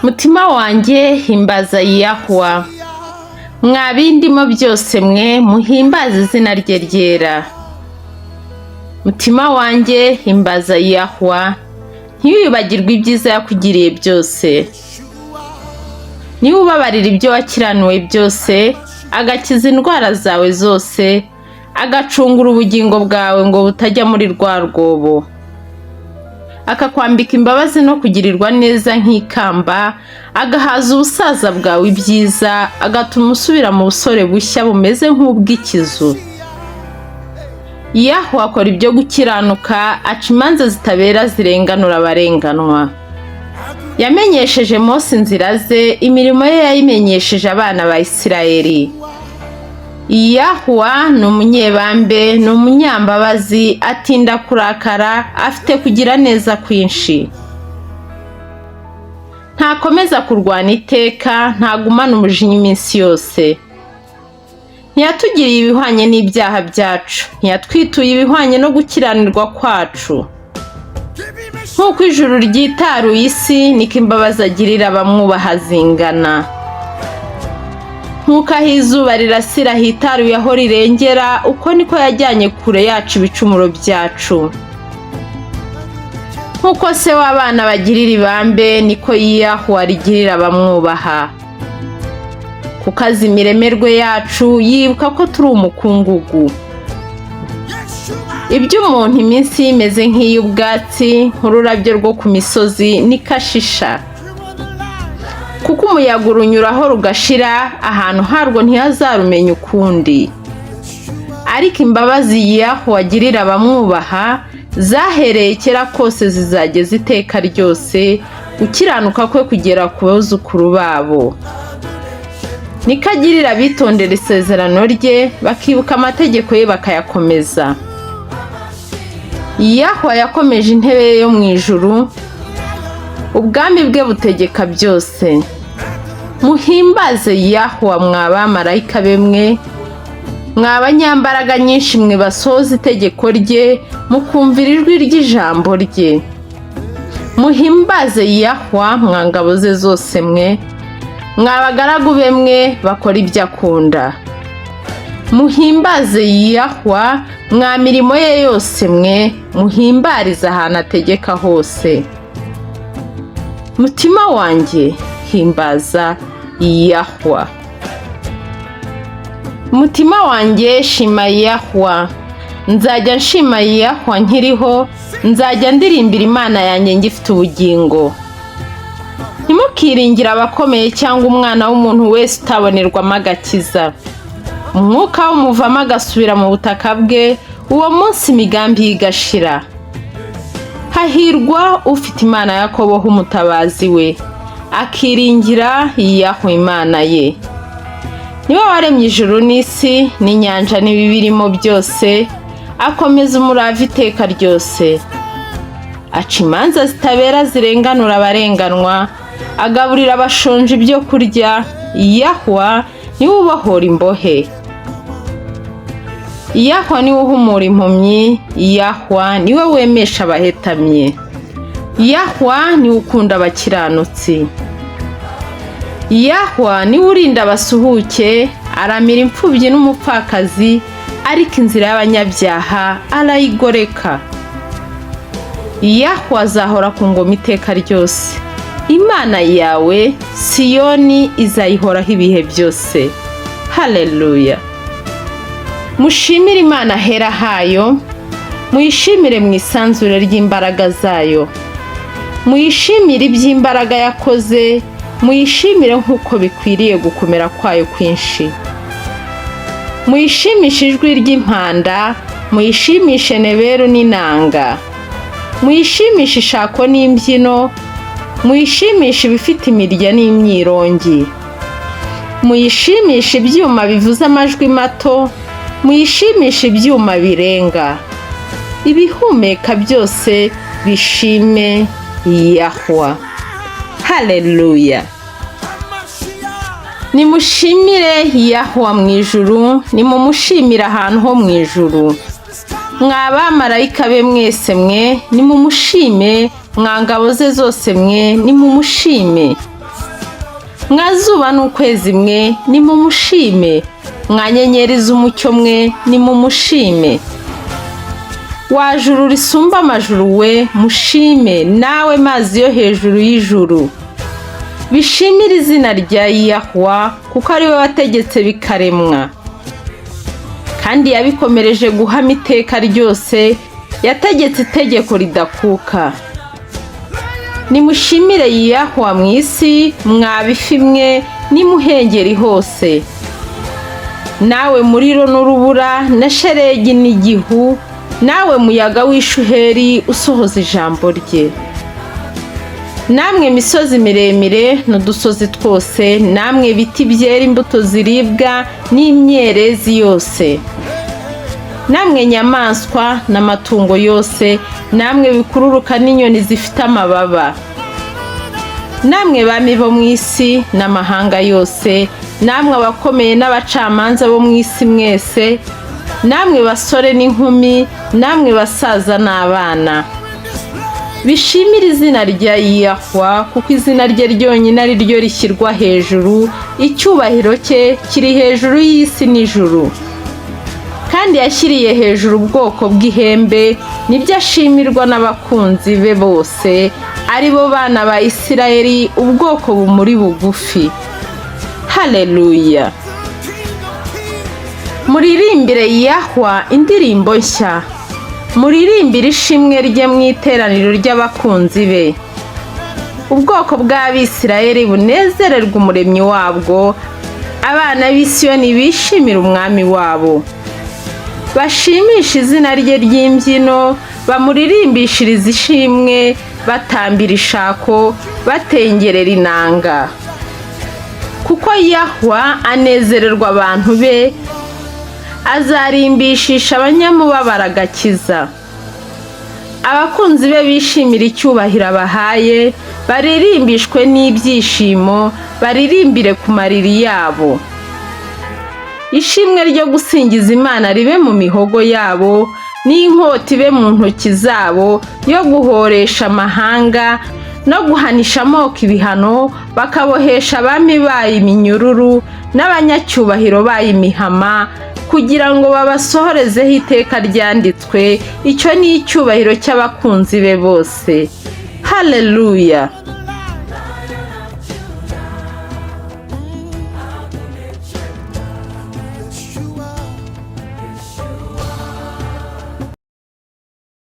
Mutima wanjye himbaza Yahwa, mwa bindimo byose mwe muhimbaze izina rye ryera. Mutima wanjye himbaza Yahwa, ntiwibagirwe ibyiza yakugiriye byose. Ni ubabarira ibyo wakiraniwe byose, agakiza indwara zawe zose, agacungura ubugingo bwawe ngo butajya muri rwa rwobo. Akakwambika imbabazi no kugirirwa neza nk'ikamba, agahaza ubusaza bwawe ibyiza, agatuma usubira mu busore bushya bumeze nk'ubw'ikizu. Yahwa akora ibyo gukiranuka, aca imanza zitabera zirenganura abarenganwa. Yamenyesheje Mose inzira ze, imirimo ye yayimenyesheje abana ba Isirayeli. Yahwa ni umunyebambe, ni umunyambabazi, atinda kurakara, afite kugira neza kwinshi. Ntakomeza kurwana iteka, ntagumana umujinya iminsi yose. Ntiyatugiriye ibihwanye n'ibyaha byacu, ntiyatwituye ibihwanye no gukiranirwa kwacu. Nk'uko ijuru ryitaruye isi, niko imbabazi agirira abamwubaha zingana. Nk'uko aho izuba rirasira hitaruye aho rirengera, uko niko yajyanye kure yacu ibicumuro byacu. Nk'uko se w'abana bagirira ibambe, niko Yahwa rigirira abamwubaha. Kuko azi imiremerwe yacu, yibuka ko turi umukungugu. Iby'umuntu iminsi imeze nk'iy'ubwatsi, nk'ururabyo rwo ku misozi, niko ashisha. Kuko umuyaga urunyuraho rugashira, ahantu harwo ntihazarumenya ukundi. Ariko imbabazi Yahwa agirira abamwubaha, zahereye kera kose zizageza iteka ryose, gukiranuka kwe kugera ku bazukuru babo. Niko agirira abitondera isezerano rye, bakibuka amategeko ye bakayakomeza. Yahwa yakomeje intebe ye yo mu ijuru, ubwami bwe butegeka byose. Muhimbaze Yahwa mwa bamarayika be mwe, mwa banyambaraga nyinshi mwe basohoza itegeko rye, mukumvira ijwi ry'ijambo rye. Muhimbaze Yahwa mwa ngabo ze zose mwe, mwa bagaragu be mwe bakora ibyo akunda. Muhimbaze Yahwa mwa mirimo ye yose mwe, muhimbarize ahantu ategeka hose. Mutima wanjye himbaza Yahwa. Mutima wanjye shima Yahwa, nzajya nshima Yahwa nkiriho, nzajya ndirimbira Imana yanjye ngifite ubugingo. Ntimukiringire abakomeye cyangwa umwana w'umuntu wese utabonerwamo agakiza. Umwuka w'umuvamo agasubira mu butaka bwe, uwo munsi imigambi igashira. Hahirwa ufite Imana Yakobo umutabazi we, akiringira Yahwa Imana ye. Niwe waremye ijuru n'isi n'inyanja n'ibibirimo byose, akomeza umurava iteka ryose. Aca imanza zitabera zirenganura abarenganwa, agaburira abashonje ibyo kurya. Yahwa niwe ubohora imbohe. Yahwa niwe uhumura impumyi, Yahwa niwe wemesha abahetamye. Yahwa niwe ukunda abakiranutsi. Yahwa niwe urinda abasuhuke, aramira imfubyi n'umupfakazi, ariko inzira y'abanyabyaha arayigoreka. Yahwa azahora ku ngoma iteka ryose. Imana yawe Siyoni izayihoraho ibihe byose. Haleluya. Mushimire Imana hera hayo, muyishimire mu isanzure ry'imbaraga zayo. Muyishimire iby'imbaraga yakoze, muyishimire nk'uko bikwiriye gukomera kwayo kwinshi. Muyishimishe ijwi ry'impanda, muyishimishe neberu n'inanga. Muyishimishe ishako n'imbyino, muyishimishe ibifite imirya n'imyirongi. Muyishimishe ibyuma bivuza amajwi mato, muyishimishe ibyuma birenga. Ibihumeka byose bishime Yahwa. Haleluya. Nimushimire Yahwa mu ijuru, nimumushimire ahantu ho mu ijuru. Mwa bamarayika be mwese mwe, nimumushime mwa ngabo ze zose mwe nimumushime. Mwa zuba n'ukwezi mwe nimumushime. Mwa nyenyeri z'umucyo mwe nimumushime. Wa juru risumba amajuru we mushime, nawe mazi yo hejuru y'ijuru. Bishimire izina rya Yahwa, kuko ari we wategetse bikaremwa, kandi yabikomereje guhama iteka ryose. Yategetse itegeko ridakuka. Nimushimire Yahwa mu isi, mwa bifi mwe nimuhengeri hose. Nawe muriro n'urubura na shelegi n'igihu, nawe muyaga w'ishuheri usohoza ijambo rye. Namwe misozi miremire n'udusozi twose, namwe biti byera imbuto ziribwa n'imyerezi yose. Namwe nyamaswa n'amatungo yose, namwe bikururuka n'inyoni zifite amababa. Namwe bami bo mu isi n'amahanga yose, namwe abakomeye n'abacamanza bo mu isi mwese, namwe basore n'inkumi, namwe basaza n'abana. Bishimire izina rya Yahwa, kuko izina rye ryonyine ari ryo rishyirwa hejuru. Icyubahiro cye kiri hejuru y'isi n'ijuru. Kandi yashyiriye hejuru ubwoko bw'ihembe, nibyo ashimirwa n'abakunzi be bose, ari bo bana ba Isirayeli, ubwoko bumuri bugufi. Haleluya. Muririmbire Yahwa indirimbo nshya. Muririmbire ishimwe rye mu iteraniro ry'abakunzi be. Ubwoko bw'Abisirayeli bunezererwa umuremyi wabwo. Abana b'i Siyoni bishimira umwami wabo. Bashimisha izina rye ry'imbyino, bamuririmbishiriza ishimwe, batambira ishako, batengerera inanga. Kuko Yahwa anezererwa abantu be, azarimbishisha abanyamubabaro agakiza. Abakunzi be bishimira icyubahiro abahaye, baririmbishwe n'ibyishimo, baririmbire ku mariri yabo. Ishimwe ryo gusingiza Imana ribe mu mihogo yabo, n'inkota ibe mu ntoki zabo yo guhoresha amahanga no guhanisha amoko ibihano, bakabohesha abami bayo iminyururu n'abanyacyubahiro bayo imihama, kugira ngo babasohorezeho iteka ryanditswe. Icyo ni icyubahiro cy'abakunzi be bose. Haleluya.